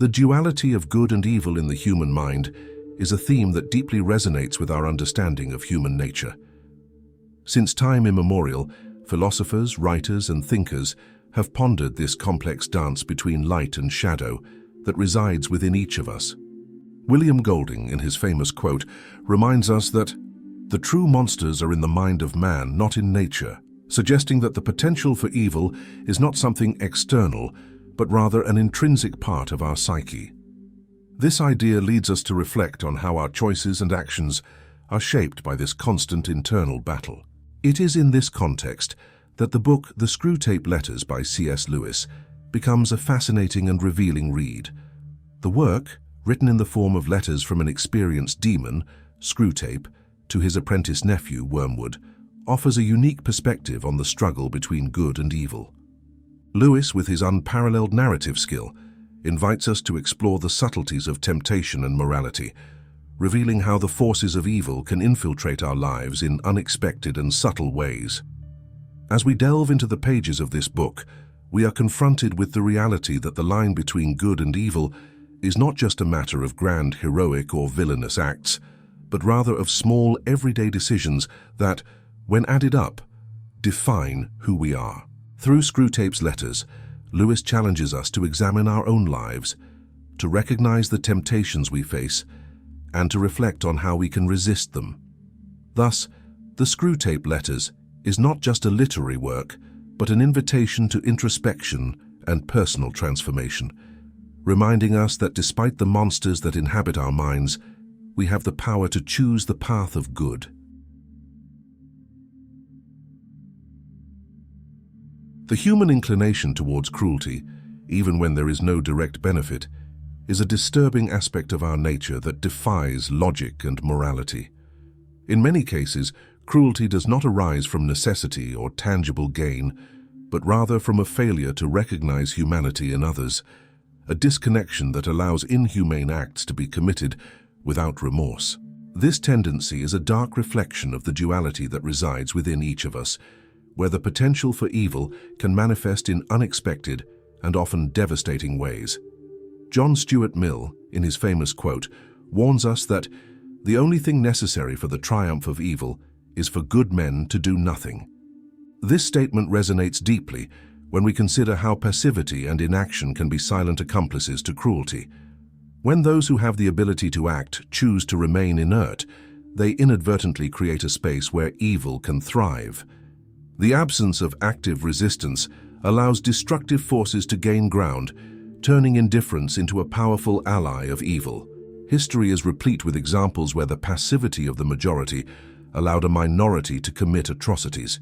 The duality of good and evil in the human mind is a theme that deeply resonates with our understanding of human nature. Since time immemorial, philosophers, writers, and thinkers have pondered this complex dance between light and shadow that resides within each of us. William Golding, in his famous quote, reminds us that the true monsters are in the mind of man, not in nature, suggesting that the potential for evil is not something external, but rather an intrinsic part of our psyche. This idea leads us to reflect on how our choices and actions are shaped by this constant internal battle. It is in this context that the book The Screwtape Letters by C.S. Lewis becomes a fascinating and revealing read. The work, written in the form of letters from an experienced demon, Screwtape, to his apprentice nephew, Wormwood, offers a unique perspective on the struggle between good and evil. Lewis, with his unparalleled narrative skill, invites us to explore the subtleties of temptation and morality, revealing how the forces of evil can infiltrate our lives in unexpected and subtle ways. As we delve into the pages of this book, we are confronted with the reality that the line between good and evil is not just a matter of grand heroic or villainous acts, but rather of small, everyday decisions that, when added up, define who we are. Through Screwtape's letters, Lewis challenges us to examine our own lives, to recognize the temptations we face, and to reflect on how we can resist them. Thus, the Screwtape Letters is not just a literary work, but an invitation to introspection and personal transformation, reminding us that despite the monsters that inhabit our minds, we have the power to choose the path of good. The human inclination towards cruelty, even when there is no direct benefit, is a disturbing aspect of our nature that defies logic and morality. In many cases, cruelty does not arise from necessity or tangible gain, but rather from a failure to recognize humanity in others, a disconnection that allows inhumane acts to be committed without remorse. This tendency is a dark reflection of the duality that resides within each of us, where the potential for evil can manifest in unexpected and often devastating ways. John Stuart Mill, in his famous quote, warns us that the only thing necessary for the triumph of evil is for good men to do nothing. This statement resonates deeply when we consider how passivity and inaction can be silent accomplices to cruelty. When those who have the ability to act choose to remain inert, they inadvertently create a space where evil can thrive. The absence of active resistance allows destructive forces to gain ground, turning indifference into a powerful ally of evil. History is replete with examples where the passivity of the majority allowed a minority to commit atrocities.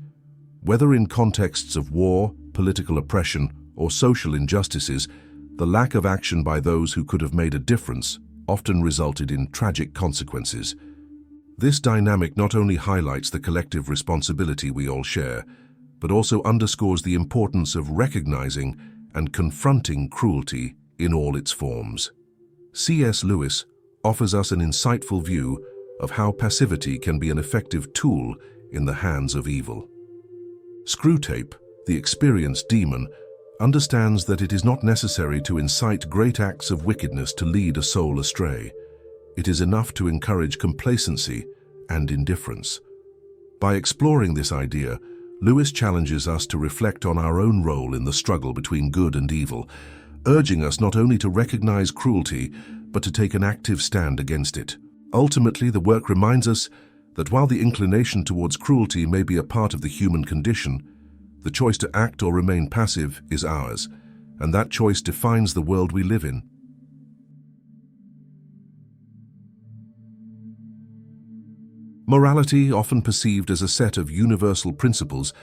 Whether in contexts of war, political oppression, or social injustices, the lack of action by those who could have made a difference often resulted in tragic consequences. This dynamic not only highlights the collective responsibility we all share, but also underscores the importance of recognizing and confronting cruelty in all its forms. C.S. Lewis offers us an insightful view of how passivity can be an effective tool in the hands of evil. Screwtape, the experienced demon, understands that it is not necessary to incite great acts of wickedness to lead a soul astray. It is enough to encourage complacency and indifference. By exploring this idea, Lewis challenges us to reflect on our own role in the struggle between good and evil, urging us not only to recognize cruelty, but to take an active stand against it. Ultimately, the work reminds us that while the inclination towards cruelty may be a part of the human condition, the choice to act or remain passive is ours, and that choice defines the world we live in. Morality, often perceived as a set of universal principles,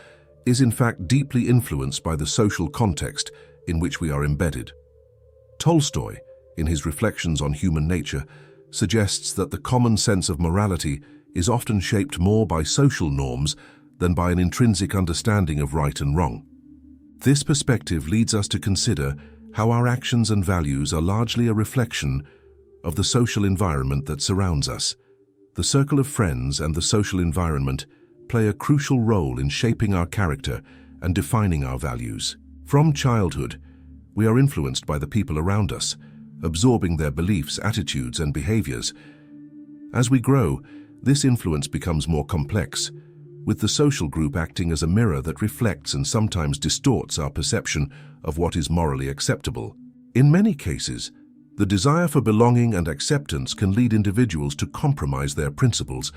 is in fact deeply influenced by the social context in which we are embedded. Tolstoy, in his reflections on human nature, suggests that the common sense of morality is often shaped more by social norms than by an intrinsic understanding of right and wrong. This perspective leads us to consider how our actions and values are largely a reflection of the social environment that surrounds us. The circle of friends and the social environment play a crucial role in shaping our character and defining our values. From childhood, we are influenced by the people around us, absorbing their beliefs, attitudes, and behaviors. As we grow, this influence becomes more complex, with the social group acting as a mirror that reflects and sometimes distorts our perception of what is morally acceptable. In many cases, the desire for belonging and acceptance can lead individuals to compromise their principles,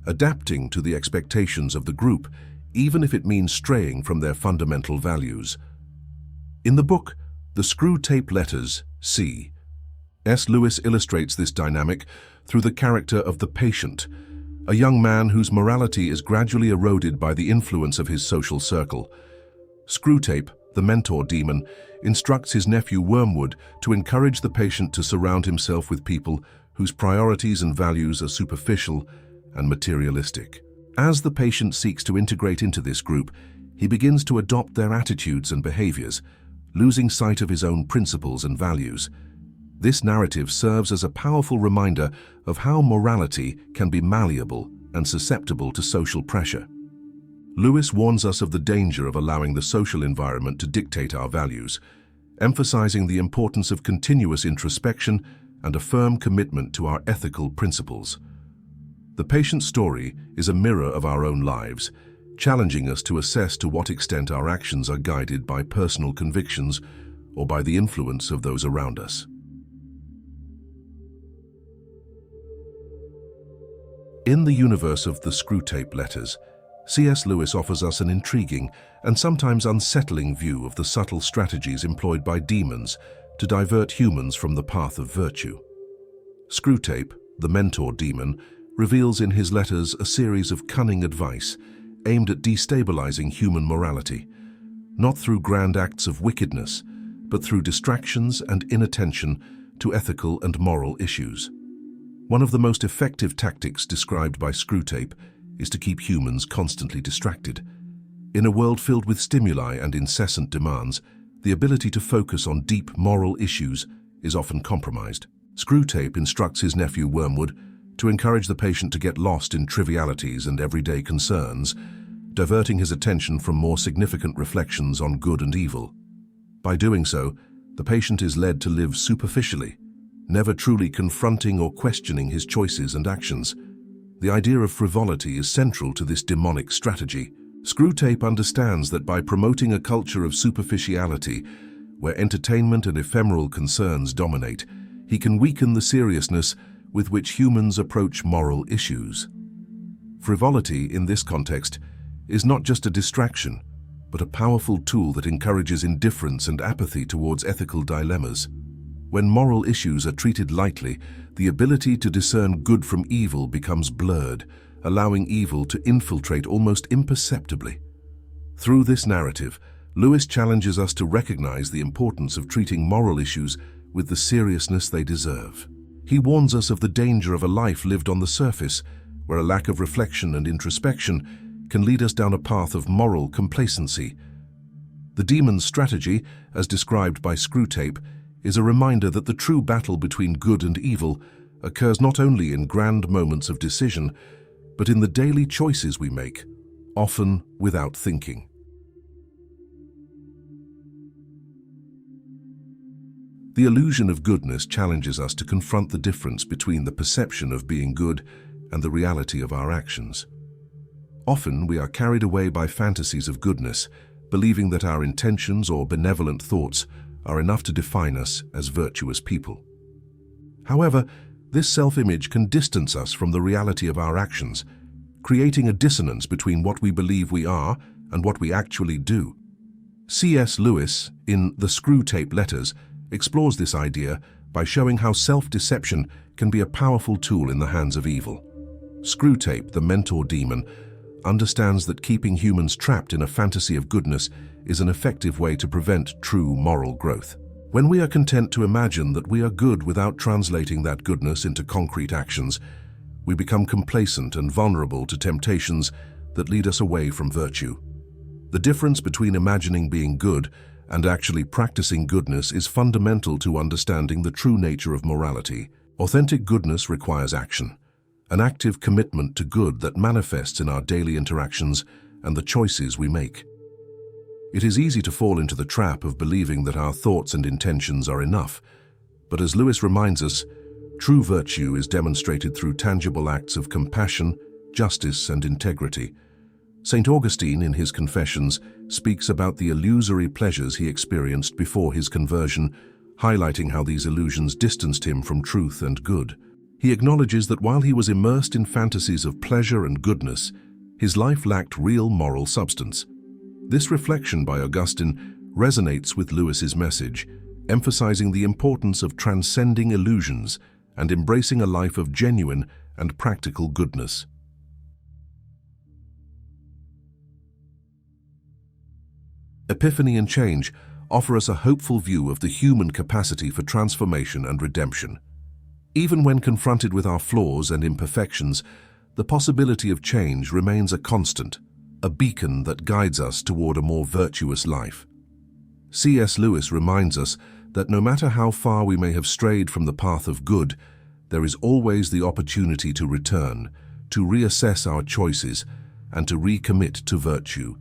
adapting to the expectations of the group, even if it means straying from their fundamental values. In the book, The Screw-Tape Letters, C.S. Lewis illustrates this dynamic through the character of the patient, a young man whose morality is gradually eroded by the influence of his social circle. Screwtape, the mentor demon, instructs his nephew Wormwood to encourage the patient to surround himself with people whose priorities and values are superficial and materialistic. As the patient seeks to integrate into this group, he begins to adopt their attitudes and behaviors, losing sight of his own principles and values. This narrative serves as a powerful reminder of how morality can be malleable and susceptible to social pressure. Lewis warns us of the danger of allowing the social environment to dictate our values, emphasizing the importance of continuous introspection and a firm commitment to our ethical principles. The patient's story is a mirror of our own lives, challenging us to assess to what extent our actions are guided by personal convictions or by the influence of those around us. In the universe of the Screwtape Letters, C.S. Lewis offers us an intriguing and sometimes unsettling view of the subtle strategies employed by demons to divert humans from the path of virtue. Screwtape, the mentor demon, reveals in his letters a series of cunning advice aimed at destabilizing human morality, not through grand acts of wickedness, but through distractions and inattention to ethical and moral issues. One of the most effective tactics described by Screwtape is to keep humans constantly distracted. In a world filled with stimuli and incessant demands, the ability to focus on deep moral issues is often compromised. Screwtape instructs his nephew Wormwood to encourage the patient to get lost in trivialities and everyday concerns, diverting his attention from more significant reflections on good and evil. By doing so, the patient is led to live superficially, never truly confronting or questioning his choices and actions. The idea of frivolity is central to this demonic strategy. Screwtape understands that by promoting a culture of superficiality, where entertainment and ephemeral concerns dominate, he can weaken the seriousness with which humans approach moral issues. Frivolity, in this context, is not just a distraction, but a powerful tool that encourages indifference and apathy towards ethical dilemmas. When moral issues are treated lightly, the ability to discern good from evil becomes blurred, allowing evil to infiltrate almost imperceptibly. Through this narrative, Lewis challenges us to recognize the importance of treating moral issues with the seriousness they deserve. He warns us of the danger of a life lived on the surface, where a lack of reflection and introspection can lead us down a path of moral complacency. The demon's strategy, as described by Screwtape, is a reminder that the true battle between good and evil occurs not only in grand moments of decision, but in the daily choices we make, often without thinking. The illusion of goodness challenges us to confront the difference between the perception of being good and the reality of our actions. Often we are carried away by fantasies of goodness, believing that our intentions or benevolent thoughts are enough to define us as virtuous people. However, this self-image can distance us from the reality of our actions, creating a dissonance between what we believe we are and what we actually do. C.S. Lewis, in The Screwtape Letters, explores this idea by showing how self-deception can be a powerful tool in the hands of evil. Screwtape, the mentor demon, understands that keeping humans trapped in a fantasy of goodness is an effective way to prevent true moral growth. When we are content to imagine that we are good without translating that goodness into concrete actions, we become complacent and vulnerable to temptations that lead us away from virtue. The difference between imagining being good and actually practicing goodness is fundamental to understanding the true nature of morality. Authentic goodness requires action, an active commitment to good that manifests in our daily interactions and the choices we make. It is easy to fall into the trap of believing that our thoughts and intentions are enough, But as Lewis reminds us, true virtue is demonstrated through tangible acts of compassion, justice, and integrity. St. Augustine, in his Confessions, speaks about the illusory pleasures he experienced before his conversion, highlighting how these illusions distanced him from truth and good. He acknowledges that while he was immersed in fantasies of pleasure and goodness, his life lacked real moral substance. This reflection by Augustine resonates with Lewis's message, emphasizing the importance of transcending illusions and embracing a life of genuine and practical goodness. Epiphany and change offer us a hopeful view of the human capacity for transformation and redemption. Even when confronted with our flaws and imperfections, the possibility of change remains a constant, a beacon that guides us toward a more virtuous life. C.S. Lewis reminds us that no matter how far we may have strayed from the path of good, there is always the opportunity to return, to reassess our choices, and to recommit to virtue.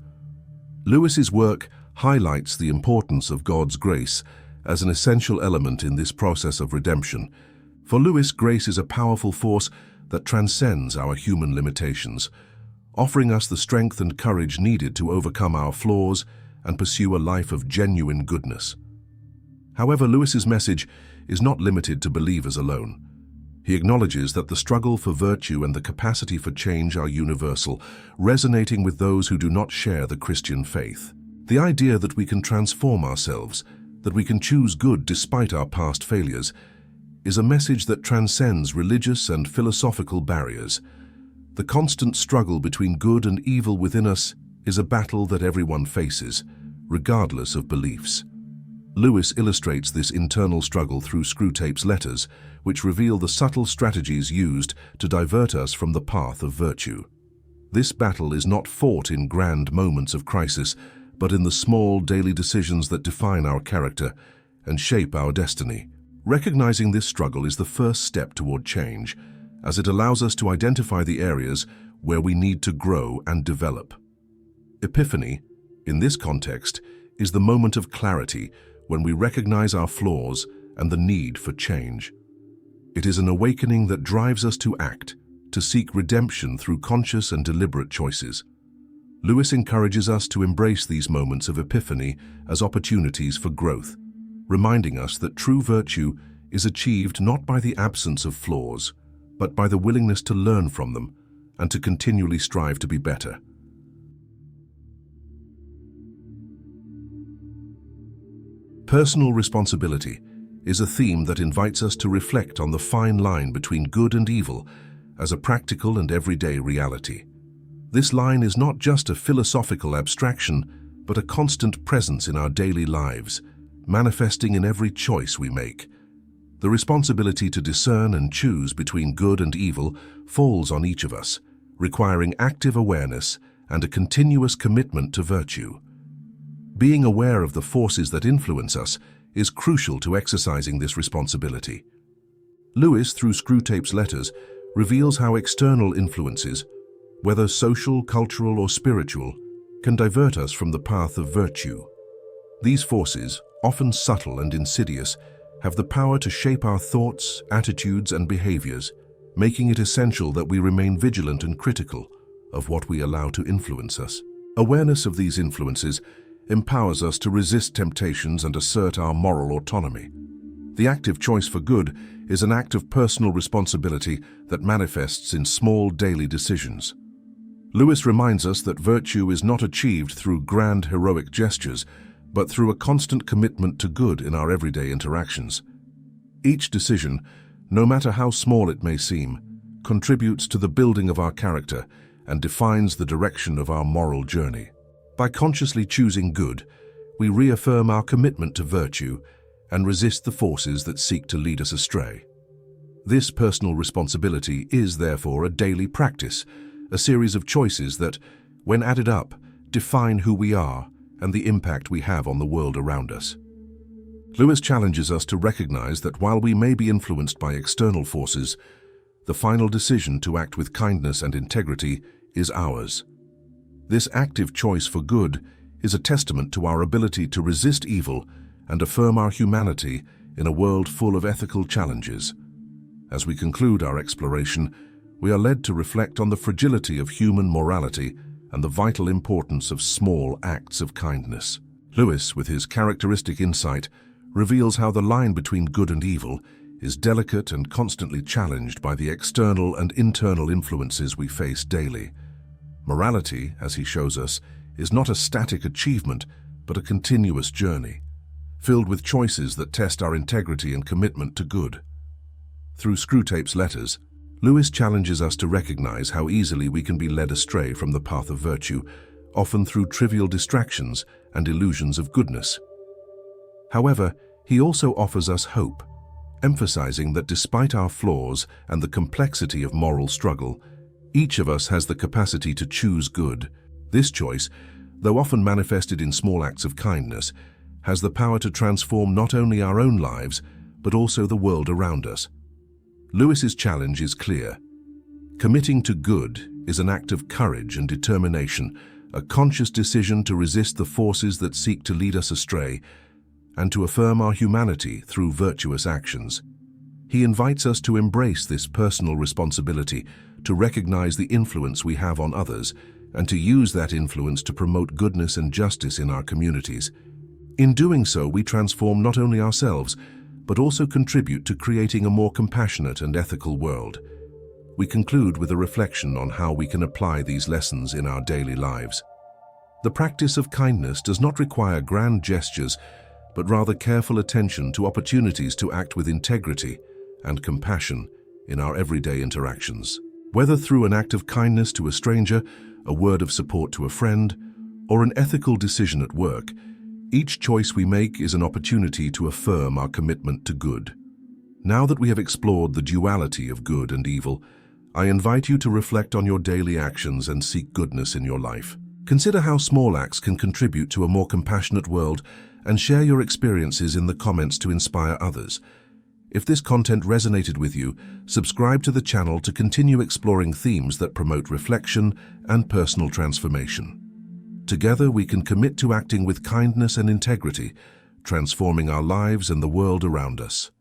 Lewis's work highlights the importance of God's grace as an essential element in this process of redemption. For Lewis, grace is a powerful force that transcends our human limitations, offering us the strength and courage needed to overcome our flaws and pursue a life of genuine goodness. However, Lewis's message is not limited to believers alone. He acknowledges that the struggle for virtue and the capacity for change are universal, resonating with those who do not share the Christian faith. The idea that we can transform ourselves, that we can choose good despite our past failures, is a message that transcends religious and philosophical barriers. The constant struggle between good and evil within us is a battle that everyone faces, regardless of beliefs. Lewis illustrates this internal struggle through Screwtape's letters, which reveal the subtle strategies used to divert us from the path of virtue. This battle is not fought in grand moments of crisis, but in the small daily decisions that define our character and shape our destiny. Recognizing this struggle is the first step toward change, as it allows us to identify the areas where we need to grow and develop. Epiphany, in this context, is the moment of clarity when we recognize our flaws and the need for change. It is an awakening that drives us to act, to seek redemption through conscious and deliberate choices. Lewis encourages us to embrace these moments of epiphany as opportunities for growth, reminding us that true virtue is achieved not by the absence of flaws, but by the willingness to learn from them and to continually strive to be better. Personal responsibility is a theme that invites us to reflect on the fine line between good and evil as a practical and everyday reality. This line is not just a philosophical abstraction, but a constant presence in our daily lives, manifesting in every choice we make. The responsibility to discern and choose between good and evil falls on each of us, requiring active awareness and a continuous commitment to virtue. Being aware of the forces that influence us is crucial to exercising this responsibility. Lewis, through Screwtape's letters, reveals how external influences, whether social, cultural, or spiritual, can divert us from the path of virtue. These forces, often subtle and insidious, have the power to shape our thoughts, attitudes, and behaviors, making it essential that we remain vigilant and critical of what we allow to influence us. Awareness of these influences empowers us to resist temptations and assert our moral autonomy. The active choice for good is an act of personal responsibility that manifests in small daily decisions. Lewis reminds us that virtue is not achieved through grand heroic gestures, but through a constant commitment to good in our everyday interactions. Each decision, no matter how small it may seem, contributes to the building of our character and defines the direction of our moral journey. By consciously choosing good, we reaffirm our commitment to virtue and resist the forces that seek to lead us astray. This personal responsibility is therefore a daily practice, a series of choices that, when added up, define who we are and the impact we have on the world around us. Lewis challenges us to recognize that while we may be influenced by external forces, the final decision to act with kindness and integrity is ours. This active choice for good is a testament to our ability to resist evil and affirm our humanity in a world full of ethical challenges. As we conclude our exploration, we are led to reflect on the fragility of human morality and the vital importance of small acts of kindness. Lewis, with his characteristic insight, reveals how the line between good and evil is delicate and constantly challenged by the external and internal influences we face daily. Morality, as he shows us, is not a static achievement, but a continuous journey, filled with choices that test our integrity and commitment to good. Through Screwtape's letters, Lewis challenges us to recognize how easily we can be led astray from the path of virtue, often through trivial distractions and illusions of goodness. However, he also offers us hope, emphasizing that despite our flaws and the complexity of moral struggle, each of us has the capacity to choose good. This choice, though often manifested in small acts of kindness, has the power to transform not only our own lives, but also the world around us. Lewis's challenge is clear. Committing to good is an act of courage and determination, a conscious decision to resist the forces that seek to lead us astray, and to affirm our humanity through virtuous actions. He invites us to embrace this personal responsibility, to recognize the influence we have on others, and to use that influence to promote goodness and justice in our communities. In doing so, we transform not only ourselves, but also contribute to creating a more compassionate and ethical world. We conclude with a reflection on how we can apply these lessons in our daily lives. The practice of kindness does not require grand gestures, but rather careful attention to opportunities to act with integrity and compassion in our everyday interactions. Whether through an act of kindness to a stranger, a word of support to a friend, or an ethical decision at work, each choice we make is an opportunity to affirm our commitment to good. Now that we have explored the duality of good and evil, I invite you to reflect on your daily actions and seek goodness in your life. Consider how small acts can contribute to a more compassionate world, and share your experiences in the comments to inspire others. If this content resonated with you, subscribe to the channel to continue exploring themes that promote reflection and personal transformation. Together, we can commit to acting with kindness and integrity, transforming our lives and the world around us.